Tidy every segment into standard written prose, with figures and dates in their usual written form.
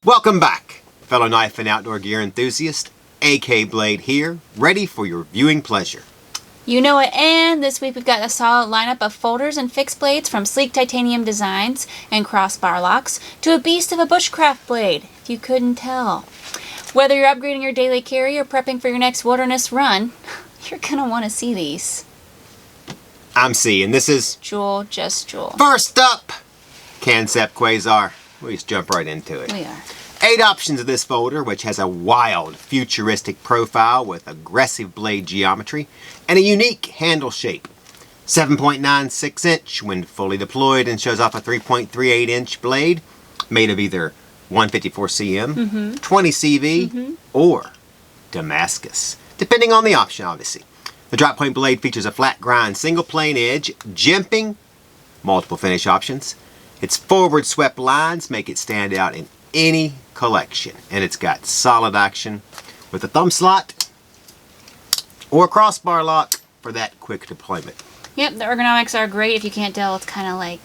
Welcome back, fellow knife and outdoor gear enthusiast. AK Blade here, ready for your viewing pleasure. You know it, and this week we've got a solid lineup of folders and fixed blades, from sleek titanium designs and crossbar locks to a beast of a bushcraft blade, if you couldn't tell. Whether you're upgrading your daily carry or prepping for your next wilderness run, you're gonna want to see these. I'm Cee, and this is Jul, Just Jul. First up, Kansept Quasar. We'll just jump right into it. We are. 8 options of this folder, which has a wild, futuristic profile with aggressive blade geometry and a unique handle shape. 7.96 inch when fully deployed, and shows off a 3.38 inch blade made of either 154 cm, 20 CV, or Damascus, depending on the option, obviously. The drop point blade features a flat grind single plane edge, jimping, multiple finish options. Its forward swept lines make it stand out in any collection, and it's got solid action with a thumb slot or a crossbar lock for that quick deployment. Yep, the ergonomics are great. If you can't tell, it's kind of like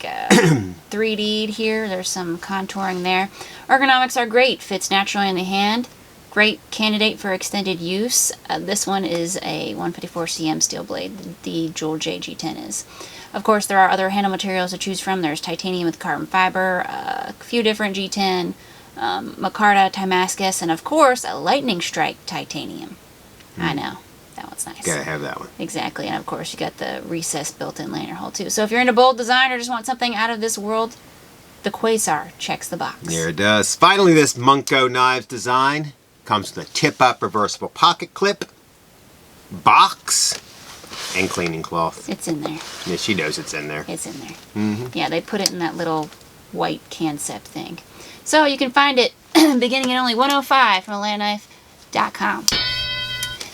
3D'd here. There's some contouring there. Ergonomics are great. Fits naturally in the hand. Great candidate for extended use. This one is a 154 cm steel blade. The Jul JG10 is. Of course, there are other handle materials to choose from. There's titanium with carbon fiber, a few different G10, micarta, timascus, and of course, a lightning strike titanium. I know. That one's nice. Gotta have that one. Exactly, and of course you got the recessed built-in lanyard hole too. So if you're into bold design or just want something out of this world, the Quasar checks the box. There it does. Finally, this Munko knives design comes with a tip-up reversible pocket clip, box, and cleaning cloth. It's in there. Yeah, she knows it's in there. It's in there. Yeah, they put it in that little white Kansept thing. So you can find it beginning at only $105 from MagnaCut.com.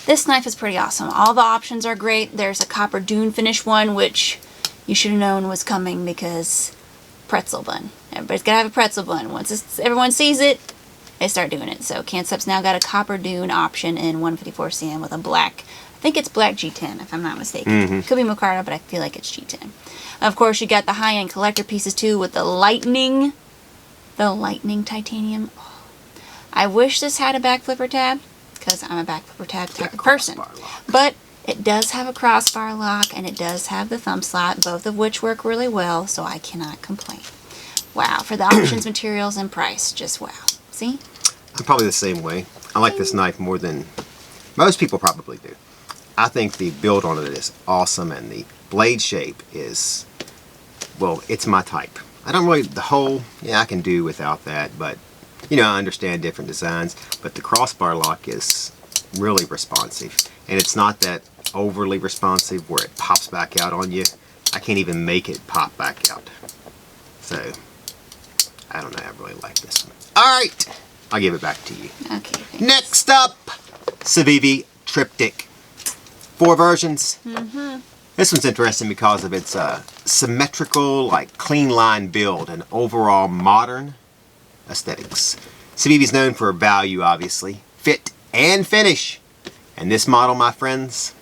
This knife is pretty awesome. All the options are great. There's a copper dune finish one, which you should have known was coming because pretzel bun. Everybody's got to have a pretzel bun. Once everyone sees it, they start doing it. So Kansept's now got a copper dune option in 154 cm with a black, I think it's black G10 if I'm not mistaken. Could be micarta, but I feel like it's G10. Of course, you got the high-end collector pieces too with the lightning titanium. Oh. I wish this had a back flipper tab, because I'm a back flipper tab type of person. But it does have a crossbar lock, and it does have the thumb slot, both of which work really well, so I cannot complain. Wow, for the options, materials, and price, just wow. See? I'm probably the same way. I like this knife more than most people probably do. I think the build on it is awesome, and the blade shape is, well, it's my type. I don't really, the whole, yeah, I can do without that, but, you know, I understand different designs, but the crossbar lock is really responsive, and it's not that overly responsive where it pops back out on you. I can't even make it pop back out. So, I don't know, I really like this one. Alright, I'll give it back to you. Okay. Thanks. Next up, Civivi Triptych. 4 versions. This one's interesting because of its symmetrical, like clean line build and overall modern aesthetics. Civivi's known for value, obviously, fit and finish, and this model, my friends,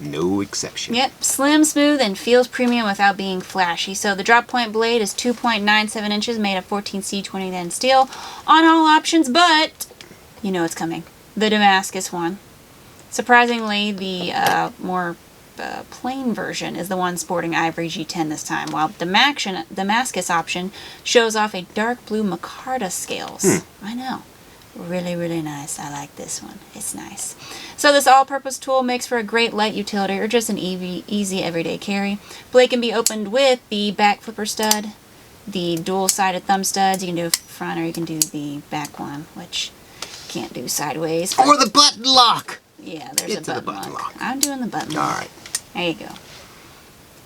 no exception. Yep, slim, smooth, and feels premium without being flashy. So the drop point blade is 2.97 inches, made of 14C2010 steel on all options, but you know it's coming. The Damascus one. Surprisingly, the more plain version is the one sporting ivory G10 this time, while the Damascus option shows off a dark blue micarta scales. I know. Really, really nice. I like this one. It's nice. So this all-purpose tool makes for a great light utility or just an easy everyday carry. Blade can be opened with the back flipper stud, the dual-sided thumb studs. You can do front or you can do the back one, which you can't do sideways. Or the button lock! Yeah, there's a button lock. I'm doing the button lock. Alright. There you go.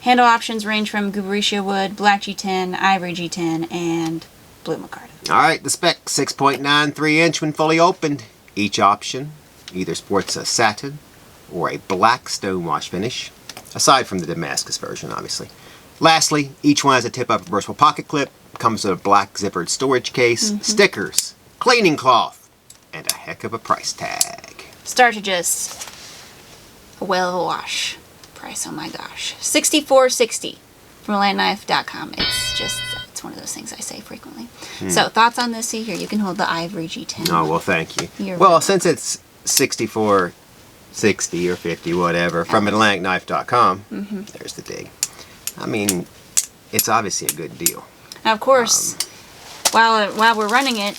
Handle options range from Gubericia wood, black G10, ivory G10, and blue micarta. Alright, the spec, 6.93 inch when fully opened. Each option either sports a satin or a black stonewash finish, aside from the Damascus version, obviously. Lastly, each one has a tip-up reversible pocket clip, comes with a black zippered storage case, stickers, cleaning cloth, and a heck of a price tag. Start to just a whale of a wash. Price, oh my gosh. $64.60 from landknife.com. It's That's one of those things I say frequently. So, thoughts on this? See here, you can hold the ivory G10. Oh, well, thank you. You're well, welcome. since it's 64.60 or 50, whatever, from AtlanticKnife.com, there's the dig. I mean, it's obviously a good deal. Now, of course, while we're running it,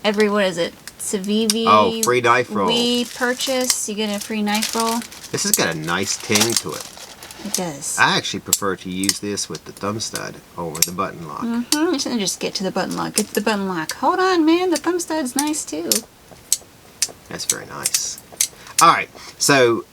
what is it? Civivi. Oh, free knife roll. We purchase, you get a free knife roll. This has got a nice ting to it. It does. I actually prefer to use this with the thumb stud over the button lock. Just get to the button lock. Get to the button lock. Hold on, man. The thumb stud's nice too. That's very nice. Alright, so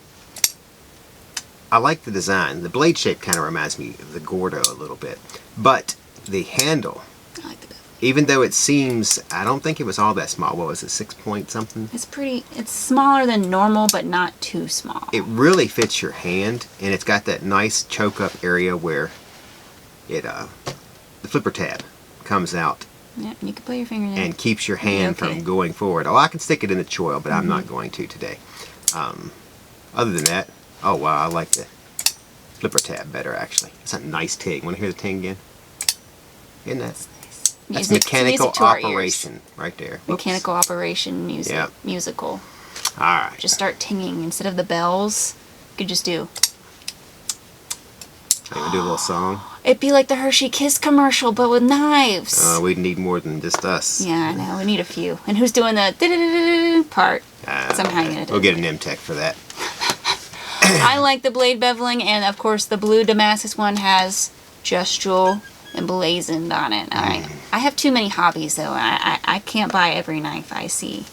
I like the design. The blade shape kind of reminds me of the Gordo a little bit. But the handle, I like that. even though it seems, I don't think it was all that small. What was it, 6 point something? It's smaller than normal, but not too small. It really fits your hand, and it's got that nice choke up area where it, the flipper tab comes out. Yep, you can put your finger there. And keeps your hand Okay. from going forward. Oh, I can stick it in the choil, but I'm not going to today. Other than that, oh wow, I like the flipper tab better actually. It's a nice ting. Want to hear the ting again? Isn't that? That's mechanical music to our ears. operation right there. Mechanical operation music. Yeah. Musical. Alright. Just start tinging. Instead of the bells, you could just do. Maybe do a little song. It'd be like the Hershey Kiss commercial, but with knives. We'd need more than just us. Yeah, I know. We need a few. And who's doing the da-da-da-da-da part? Somehow you're gonna do We'll it. get an M-Tech for that. I like the blade beveling, and of course the blue Damascus one has Just Jul emblazoned on it. I have too many hobbies though. I can't buy every knife I see.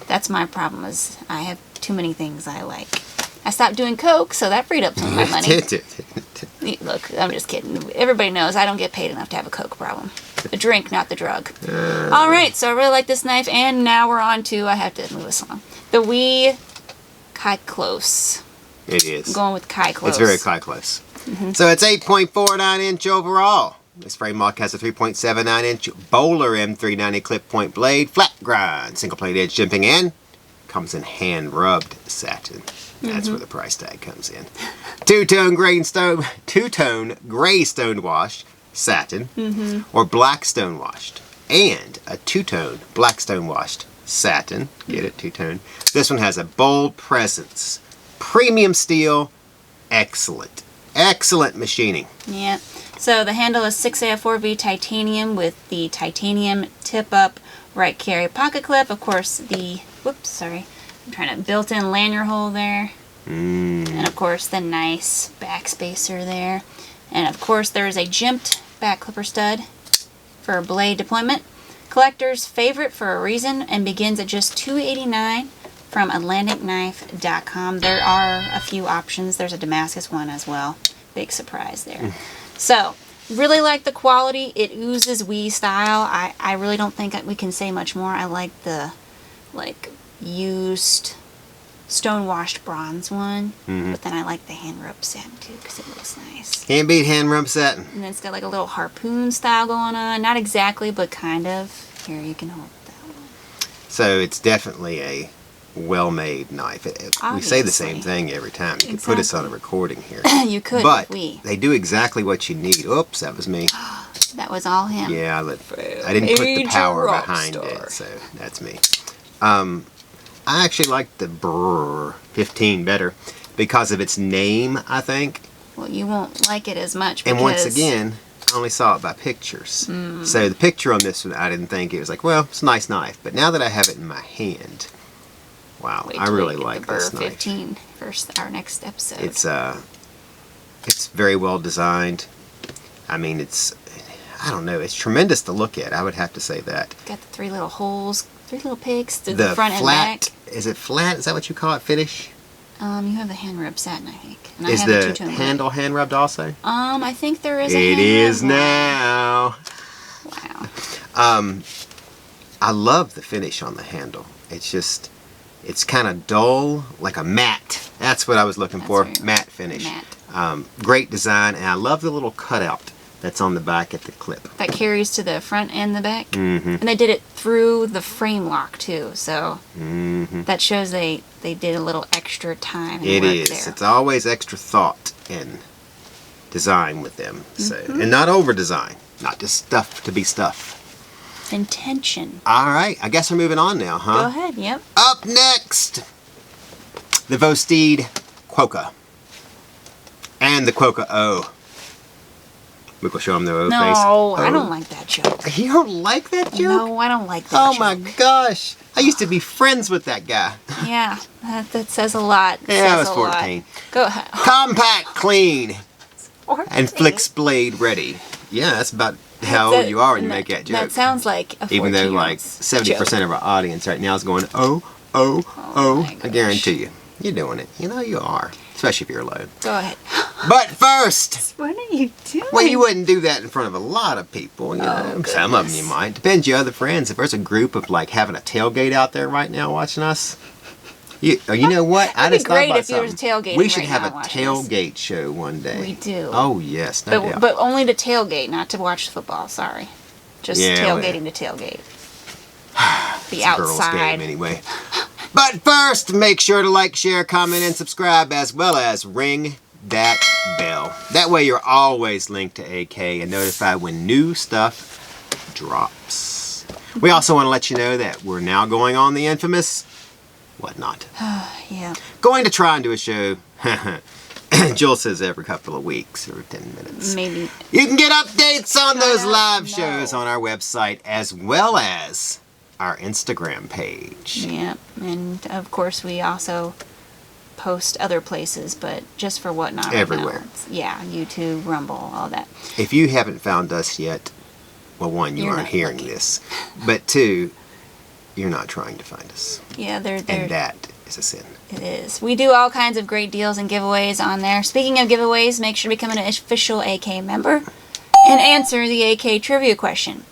That's my problem, is I have too many things I like. I stopped doing coke, so that freed up some of my money. Look, I'm just kidding. Everybody knows I don't get paid enough to have a coke problem. The drink, not the drug. Alright, so I really like this knife, and now we're on to, I have to move this along, the We Kyklos. It is. I'm going with Kyklos. It's very Kyklos. So it's 8.49 inch overall. This frame lock has a 3.79 inch Bohler M390 clip point blade, flat grind, single plate edge jimping, and comes in hand rubbed satin. That's where the price tag comes in. Two-tone gray stone washed satin, or black stone washed, and a two-tone black stone washed satin. Get it, two-tone. This one has a bold presence, premium steel, excellent machining. Yeah. So the handle is 6AF4V titanium with the titanium tip-up right carry pocket clip. Of course, the built-in lanyard hole there. And of course, the nice back spacer there. And of course, there is a jimped back clipper stud for blade deployment. Collector's favorite for a reason, and begins at just $289 from AtlanticKnife.com. There are a few options. There's a Damascus one as well. Big surprise there. So, really like the quality. It oozes We style. I really don't think we can say much more. I like the used stone-washed bronze one. But then I like the hand-rubbed satin too because it looks nice. Can't beat hand rub satin. And then it's got like a little harpoon style going on. Not exactly, but kind of. Here, you can hold that one. So it's definitely a well-made knife. We say the same thing every time. You could put us on a recording here. You could, but we. they do exactly what you need. Oops, that was me. That was all him. Yeah, I didn't put the Major power rock behind star. it, so that's me. I actually like the Brrr 15 better because of its name, I think. Well, you won't like it as much because... And once again, I only saw it by pictures. So the picture on this one, I didn't think it was like, well, it's a nice knife. But now that I have it in my hand, wow, Wait I till really we get like the this Brrr knife. 15 for our next episode. It's very well designed. I mean, I don't know, it's tremendous to look at. I would have to say that. Got the three little holes, three little picks to the front flat, and back. Is it flat? Is that what you call it? Finish? You have the hand rub satin, I think. And Is I have the two-tone handle hand rubbed also? I think there is a It hand is rub one. now. Wow. I love the finish on the handle. It's kind of dull, like a matte. That's what I was looking for. right. Matte finish. Matte. Great design, and I love the little cutout that's on the back at the clip. That carries to the front and the back. And they did it through the frame lock too, so that shows they did a little extra time and It work is. there. It's always extra thought design with them. So, and not over design, not just stuff to be stuff. Intention. All right, I guess we're moving on now, huh? Go ahead, yep. Up next, the Vosteed Quokka and the Quokka-O. We will show them their O face. No, I don't like that joke. You don't like that joke? No, I don't like that Oh joke. my gosh. I used to be friends with that guy. Yeah, that says a lot. Yeah, I was 14. Go ahead. Compact, clean, 14. and flicks blade ready. Yeah, that's about how old you are when you make that joke. That sounds like a 14-year-old's Even though like 70% of our audience right now is going, oh, oh, oh. I guarantee you. You're doing it. You know you are. Especially if you're alone. Go ahead. But first, What are you doing? well, you wouldn't do that in front of a lot of people. You know, some of them you might. Depends your other friends. If there's a group of like having a tailgate out there right now watching us, you know what? I just thought about something. It'd be great if there was tailgating We should right have now a watching us. tailgate show one day. We do. Oh yes, no doubt. But only to tailgate, not to watch football. Sorry, just Yeah, tailgating to tailgate. The It's a girls' outside. game anyway. But first, make sure to like, share, comment, and subscribe, as well as ring that bell. That way you're always linked to AK and notified when new stuff drops. We also want to let you know that we're now going on the infamous whatnot. Yeah. Going to try and do a show, Jul says every couple of weeks or 10 minutes. Maybe. You can get updates on those don't live know. shows on our website as well as our Instagram page. Yeah, and of course we also post other places, but just for whatnot. Everywhere. Yeah, YouTube, Rumble, all that. If you haven't found us yet, well, one, you You're aren't not hearing lucky. this, but two, you're not trying to find us. Yeah, they're And that is a sin. It is. We do all kinds of great deals and giveaways on there. Speaking of giveaways, make sure to become an official AK member and answer the AK trivia question.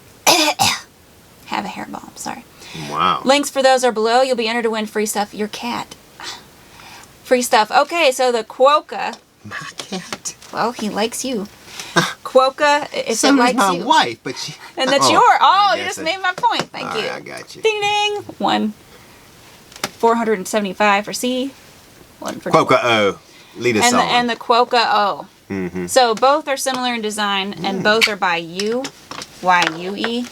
Have a hairball, sorry. Wow. Links for those are below. You'll be entered to win free stuff. Your cat. Free stuff. Okay, so the Quokka. My cat. Well, he likes you. Quokka, if So it is likes my you. wife, but she... And that's Oh, your. Oh, I you guess just made my point. Thank All you. right, I got you. Ding ding. 475 for C. 1 for Joel. Quokka-O. Lead us on. And the Quokka-O. Mm-hmm. So both are similar in design, and both are by Y-U-E,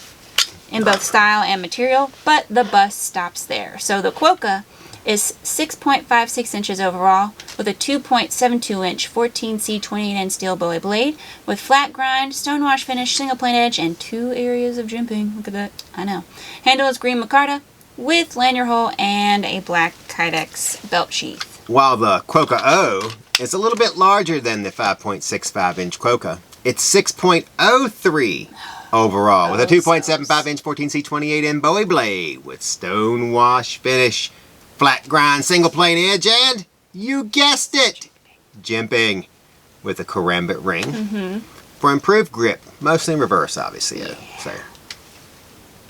in both style and material, but the bust stops there. So the Quokka is 6.56 inches overall, with a 2.72 inch 14C28N steel bowie blade, with flat grind, stonewash finish, single plane edge, and 2 areas of jimping. Look at that. I know. Handle is green micarta, with lanyard hole and a black kydex belt sheath. While the Quokka-O is a little bit larger than the 5.65 inch Quokka, it's 6.03 overall, with a 2.75 inch 14C28N bowie blade, with stone wash finish, flat grind, single plane edge, and you guessed it, jimping with a karambit ring for improved grip, mostly in reverse, obviously. So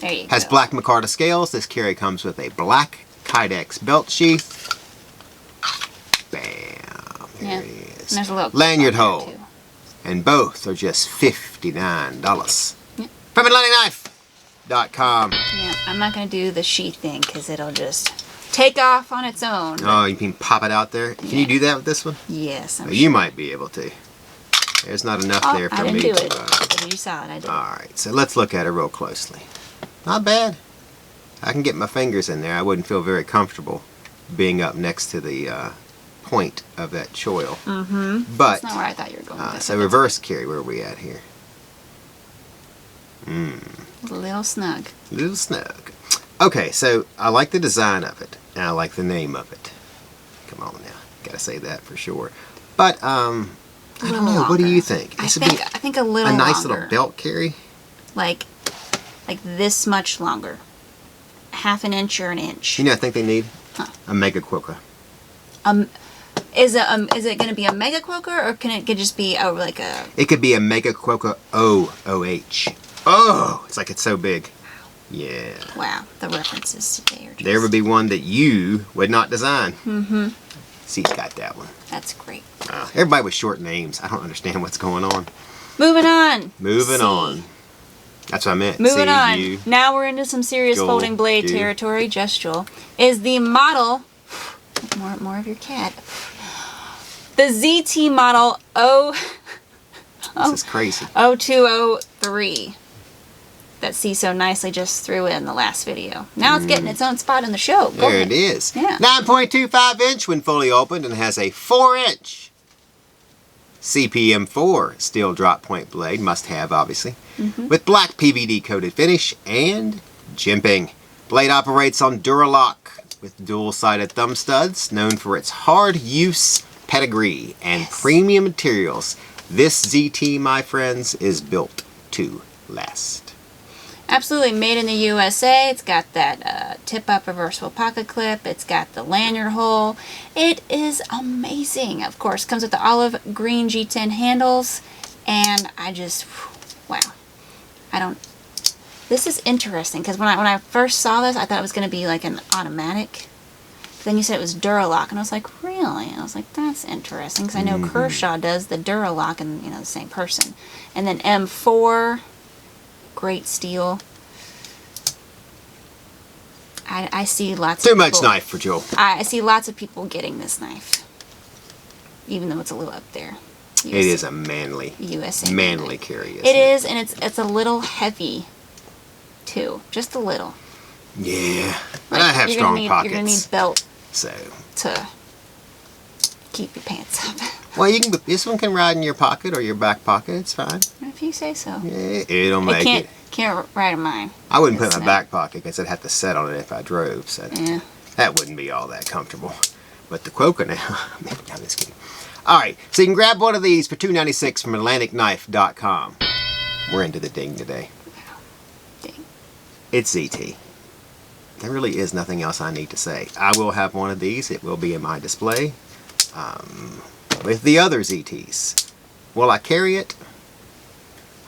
There you has go. black micarta scales. This carry comes with a black kydex belt sheath. Bam. There Yeah. it And is. there's a little Lanyard on there, hole. too. And both are just $59. Yep. From AtlanticKnife.com. Yeah, I'm not going to do the sheath thing because it'll just take off on its own. Oh, you can pop it out there? Can you do that with this one? Yes, I'm Oh, sure. you might be able to. There's not enough Oh, there for I didn't me do to... it. But you saw it, I did. Alright, so let's look at it real closely. Not bad. I can get my fingers in there. I wouldn't feel very comfortable being up next to the point of that choil. Mm-hmm. But, That's not where I thought you were going with this, so but that's reverse carry, where are we at here? a little snug. Little snug. Okay, so I like the design of it, and I like the name of it. Come on now, gotta say that for sure. But I don't know. What do you think? I This would be think a little a nice longer. little belt carry. Like this much longer. Half an inch or an inch. You know, I think they need Huh. a mega Quokka. Is it going to be a mega Quokka, or can it could just be like a? It could be a mega Quokka O-O-H. Oh, it's like it's so big. Yeah. Wow, the references today are just. There would be one that you would not design. Mm-hmm. Cee's got that one. That's great. Everybody with short names. I don't understand what's going on. Moving on. Moving C. on. That's what I meant. Moving C, on. U. Now we're into some serious Jul, folding blade Ju. territory. Just Jul is the model. More of your cat. The ZT model This is crazy. 0203. That Cee so nicely just threw in the last video. Now it's getting its own spot in the show. Go There ahead. it is. Yeah. 9.25 inch when fully opened and has a 4 inch CPM4 steel drop point blade, must have obviously, with black PVD coated finish and jimping. Blade operates on Duralock with dual-sided thumb studs, known for its hard use pedigree and premium materials. This ZT, my friends, is built to last. Absolutely made in the USA. It's got that tip-up reversible pocket clip. It's got the lanyard hole. It is amazing. Of course, comes with the olive green G10 handles, and I just, wow. This is interesting because when I first saw this, I thought it was going to be like an automatic. Then you said it was Duralock, and I was like, really? And I was like, that's interesting because I know Kershaw does the Duralock, and the same person. And then M4. Great steel. I see lots of Too much knife for Jul. I see lots of people getting this knife. Even though it's a little up there. It is a manly knife. carry. It is, and it's a little heavy too. Just a little. Yeah. But I have strong pockets. You're gonna need belt so to keep your pants up. Well, this one can ride in your pocket or your back pocket. It's fine. If you say so. Yeah, it'll make it. Can't ride in mine. I wouldn't put it in my back pocket because I'd have to sit on it if I drove. So yeah. That wouldn't be all that comfortable. But the Quokka now, I'm just kidding. All right, so you can grab one of these for $2.96 from AtlanticKnife.com. We're into the ding today. Ding. It's ZT. There really is nothing else I need to say. I will have one of these. It will be in my display. With the other ZTs. Will I carry it?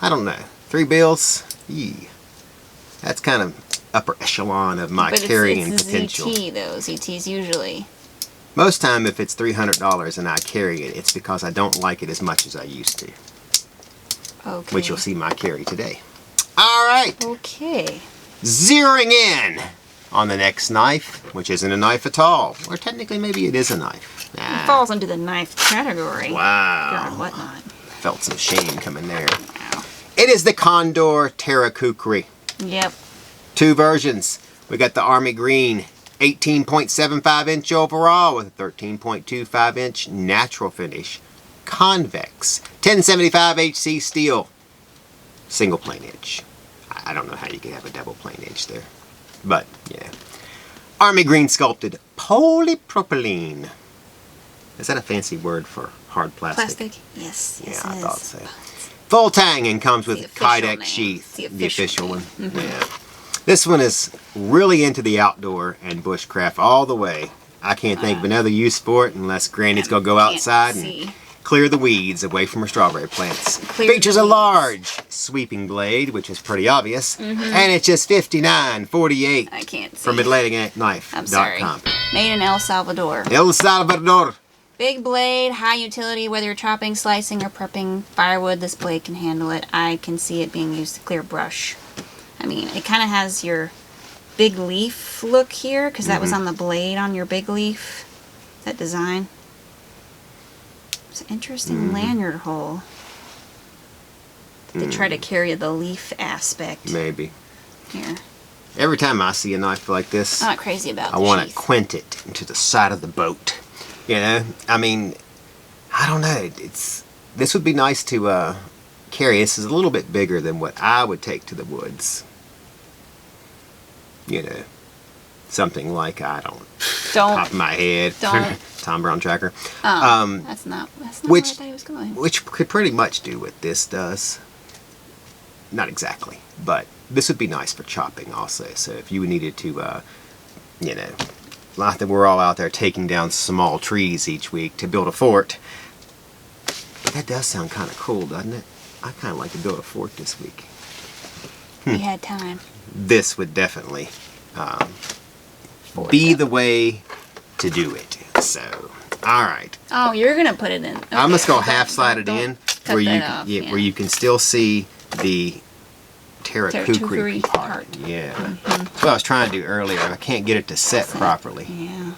I don't know. 3 bills? Yee. That's kind of upper echelon of my carrying potential. ZT though. ZT's usually. Most time if it's $300 and I carry it, it's because I don't like it as much as I used to. Okay. Which you'll see my carry today. Alright. Okay. Zeroing in on the next knife, which isn't a knife at all. Or technically maybe it is a knife. Nah. It falls into the knife category. Wow. Or whatnot. Felt some shame coming there. Wow. It is the Condor Terrakukri. Yep. 2 versions. We got the Army Green 18.75 inch overall with a 13.25 inch natural finish. Convex 1075 HC steel. Single plane edge. I don't know how you can have a double plane edge there. But, yeah. Army Green sculpted polypropylene. Is that a fancy word for hard plastic? Plastic? Yes. Yeah, yes, I it thought is. so. Full tang and comes with The official kydex name. sheath. The The official one. Mm-hmm. Yeah. This one is really into the outdoor and bushcraft all the way. I can't think of another use for it unless Granny's going to go outside and clear the weeds away from her strawberry plants. Features a large sweeping blade, which is pretty obvious, and it's just $59.48 I can't see. from AtlanticKnife.com. I'm sorry. Made in El Salvador. El Salvador. Big blade, high utility, whether you're chopping, slicing, or prepping firewood, this blade can handle it. I can see it being used to clear brush. I mean, it kind of has your big leaf look here, because that was on the blade on your big leaf, that design. It's an interesting lanyard hole. They try to carry the leaf aspect. Maybe. Here. Every time I see a knife like this, I'm not crazy about I want to quint it into the side of the boat. You know, I mean, I don't know. This would be nice to carry. This is a little bit bigger than what I would take to the woods. You know, something like, I don't top of my head, Tom Brown Tracker. That's not where I thought he was going. Which could pretty much do what this does. Not exactly, but this would be nice for chopping also. So if you needed to, you know, not that we're all out there taking down small trees each week to build a fort. But that does sound kind of cool, doesn't it? I kind of like to build a fort this week. We had time. This would definitely be the way to do it. So, all right. Oh, you're gonna put it in. Okay. I'm just gonna half slide it in where you where you can still see the Terrakukri part. part. Yeah. That's what I was trying to do earlier. I can't get it to set properly. Yeah.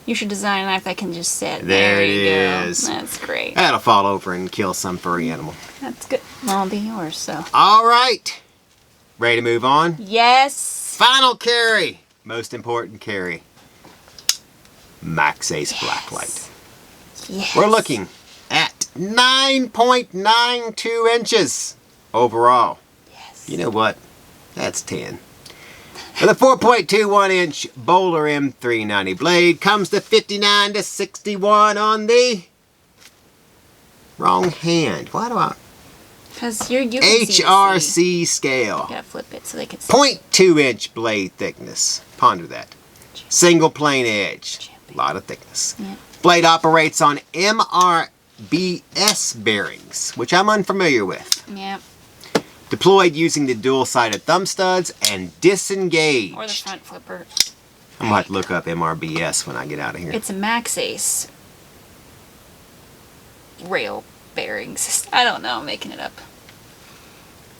You should design a knife that can just sit. There it you go. is. That's great. That'll fall over and kill some furry animal. That's good. Well, it'll be yours, so. All right. Ready to move on? Yes. Final carry. Most important carry. Maxace Blacklight. Yes. We're looking at 9.92 inches overall. Yes. You know what? That's 10. With a 4.21 inch Bohler M390 blade, comes to 59 to 61 on the wrong hand. Why do I? Because you can see. HRC scale. You gotta flip it so they can see. 0.2 inch blade thickness. Ponder that. Single plane edge. A lot of thickness. Yeah. Blade operates on MRBS bearings, which I'm unfamiliar with. Yeah. Deployed using the dual-sided thumb studs and disengaged. Or the front flipper. I'm going to have to look up MRBS when I get out of here. It's a Maxace rail bearing system. I don't know. I'm making it up.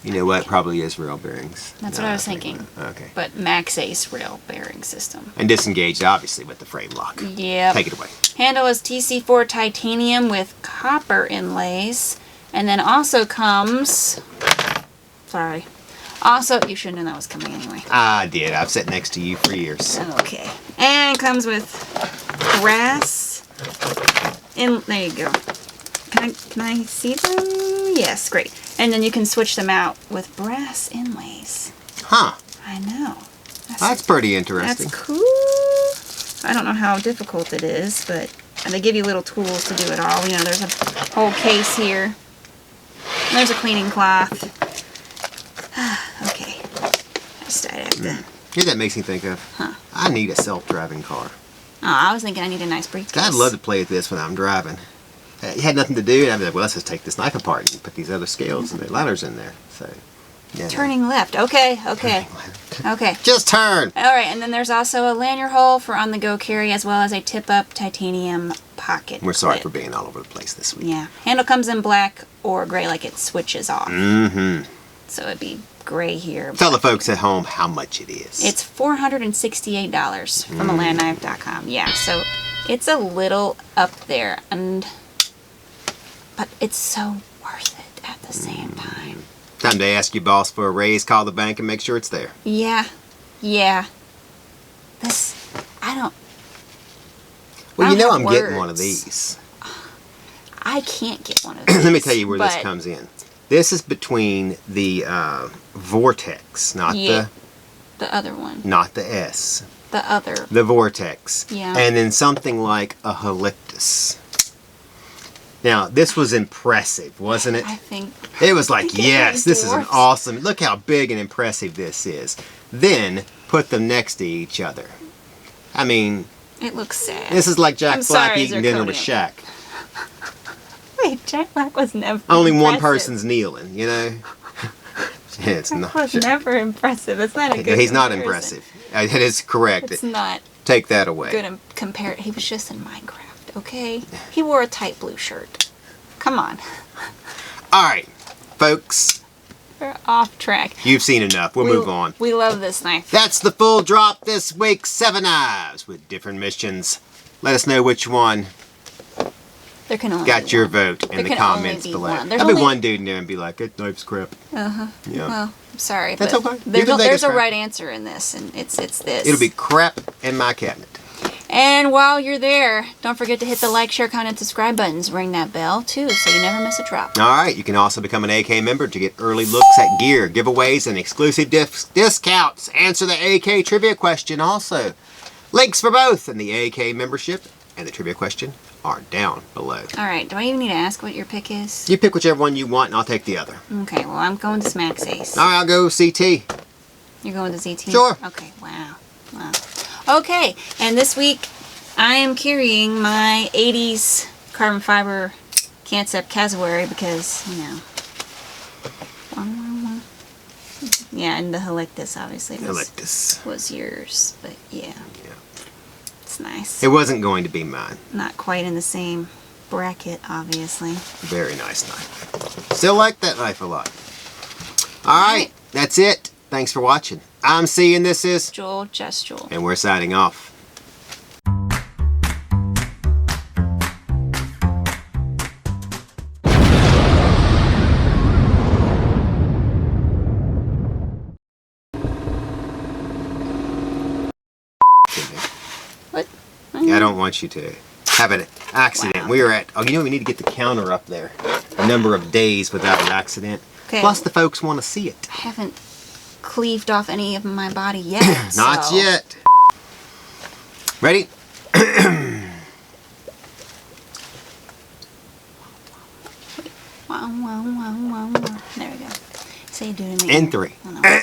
You know what? Probably is rail bearings. That's what I was thinking. Okay. But Maxace rail bearing system. And disengaged, obviously, with the frame lock. Yep. Take it away. Handle is TC4 titanium with copper inlays. And then also comes... Sorry. Also, you should have known that was coming anyway. I did. I've sat next to you for years. Okay. And comes with brass. And there you go. Can I see them? Yes, great. And then you can switch them out with brass inlays. Huh. I know. That's pretty interesting. That's cool. I don't know how difficult it is, but they give you little tools to do it all. You know, there's a whole case here. And there's a cleaning cloth. Okay. Here's what that makes me think of? Huh. I need a self-driving car. Oh, I was thinking I need a nice briefcase. I'd love to play with this when I'm driving. You had nothing to do, and I'd be like, well, let's just take this knife apart and put these other scales and the ladders in there. So, yeah. Turning left. Okay. Okay. Okay. Just turn. All right, and then there's also a lanyard hole for on-the-go carry, as well as a tip-up titanium pocket. We're sorry clip. for being all over the place this week. Yeah. Handle comes in black or gray, like it switches off. Mm-hmm. So it'd be gray here. Tell the folks at home how much it is. It's $468 from alandknife.com. Yeah, so it's a little up there, but it's so worth it at the same time. Time to ask your boss for a raise, call the bank, and make sure it's there. Yeah. Yeah. I don't Well, you know I'm have getting one of words. these. I can't get one of these. Let me tell you where this but comes in. This is between the Vortex, not the other one. not the S. The other. The Vortex. Yeah. And then something like a Halictus. Now, this was impressive, wasn't it? I think. It was like, it yes, this is an dwarfs. awesome, look how big and impressive this is. Then, put them next to each other. I mean, It looks sad. this is like Jack I'm Black sorry, eating dinner with zirconium. Shaq. Wait, Jack Black was never Only one impressive. person's kneeling, you know? It's Jack not. was never impressive. It's not a good He's not comparison. impressive. That is correct. It's not Take that away. good compare. He was just in Minecraft, okay? He wore a tight blue shirt. Come on. All right, folks, We're off track. you've seen enough. We'll move on. We love this knife. That's the full drop this week. 7 knives with different missions. Let us know which one There can only got be your one. vote in There the can comments only be below. one. There's There'll be only- one dude in there and be like, that knife's crap. Uh-huh. Yeah. Well, I'm sorry, That's but okay. You there's, can think there's it's a crap. right answer in this, and it's this. It'll be crap in my cabinet. And while you're there, don't forget to hit the like, share, comment, and subscribe buttons. Ring that bell, too, so you never miss a drop. All right, you can also become an AK member to get early looks at gear, giveaways, and exclusive discounts. Answer the AK trivia question also. Links for both in the AK membership and the trivia question are down below. All right, do I even need to ask what your pick is? You pick whichever one you want, and I'll take the other. Okay, well, I'm going to Maxace. All right, I'll go CT. You're going to ZT? Sure. Okay, wow. Wow. Okay, and this week I am carrying my 80s carbon fiber Kansept Quasar because, you know. Yeah, and the Halictus obviously was yours, but yeah. It's nice. It wasn't going to be mine. Not quite in the same bracket, obviously. Very nice knife. Still like that knife a lot. All right, that's it. Thanks for watching. I'm Cee, and this is Jul, Just Jul. and we're signing off. I don't want you to have an accident. Wow. We were at, oh, you know, we need to get the counter up there. A number of days without an accident. Okay. Plus, the folks want to see it. I haven't cleaved off any of my body yet. Not so. yet. Ready? Wow. There we go. Say do it in the In ear. 3. Oh, no.